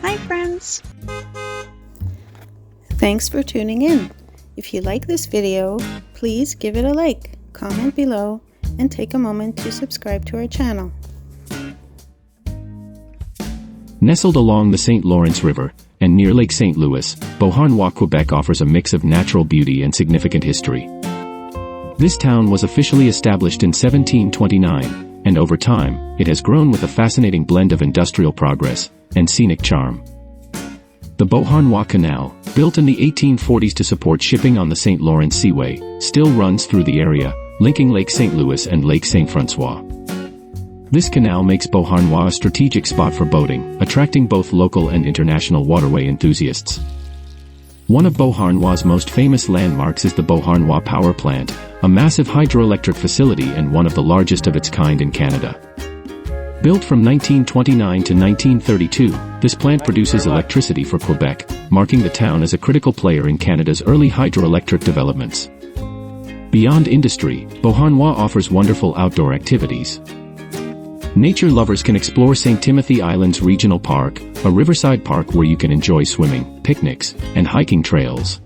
Hi friends! Thanks for tuning in. If you like this video, please give it a like, comment below, and take a moment to subscribe to our channel. Nestled along the St. Lawrence River and near Lake St. Louis, Beauharnois, Quebec offers a mix of natural beauty and significant history. This town was officially established in 1729, and over time, it has grown with a fascinating blend of industrial progress and scenic charm. The Beauharnois Canal, built in the 1840s to support shipping on the St. Lawrence Seaway, still runs through the area, linking Lake St. Louis and Lake St. Francois. This canal makes Beauharnois a strategic spot for boating, attracting both local and international waterway enthusiasts. One of Beauharnois' most famous landmarks is the Beauharnois Power Plant, a massive hydroelectric facility and one of the largest of its kind in Canada. Built from 1929 to 1932, this plant produces electricity for Quebec, marking the town as a critical player in Canada's early hydroelectric developments. Beyond industry, Beauharnois offers wonderful outdoor activities. Nature lovers can explore St. Timothy Island's Regional Park, a riverside park where you can enjoy swimming, picnics, and hiking trails.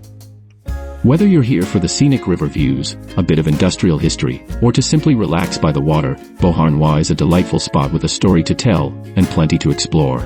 Whether you're here for the scenic river views, a bit of industrial history, or to simply relax by the water, Beauharnois is a delightful spot with a story to tell and plenty to explore.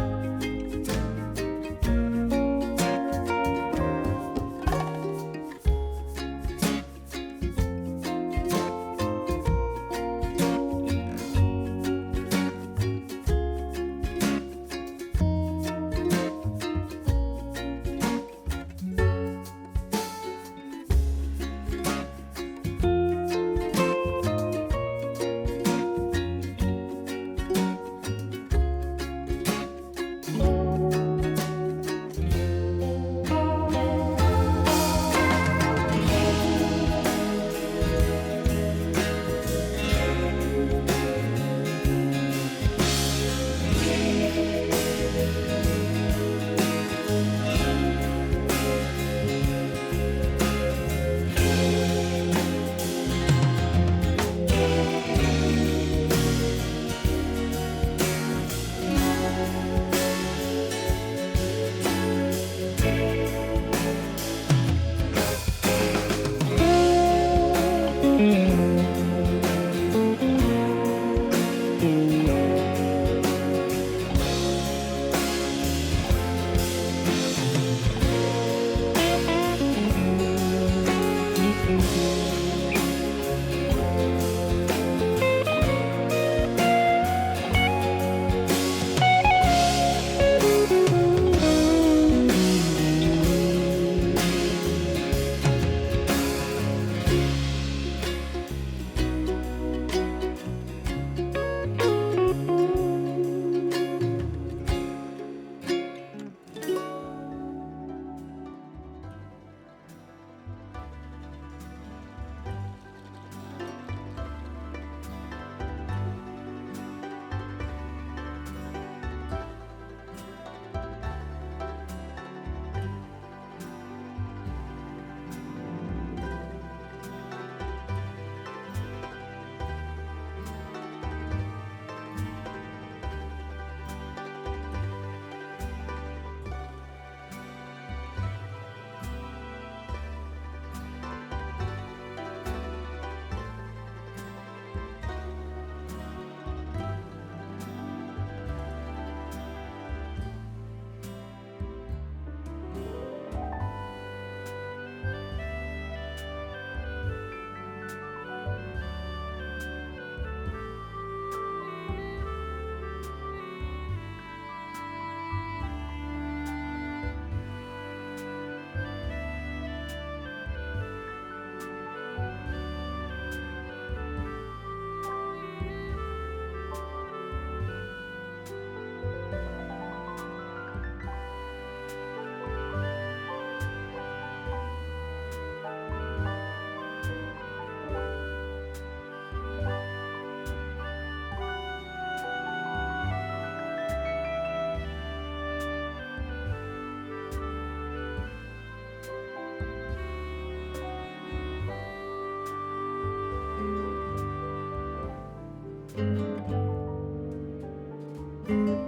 Thank you.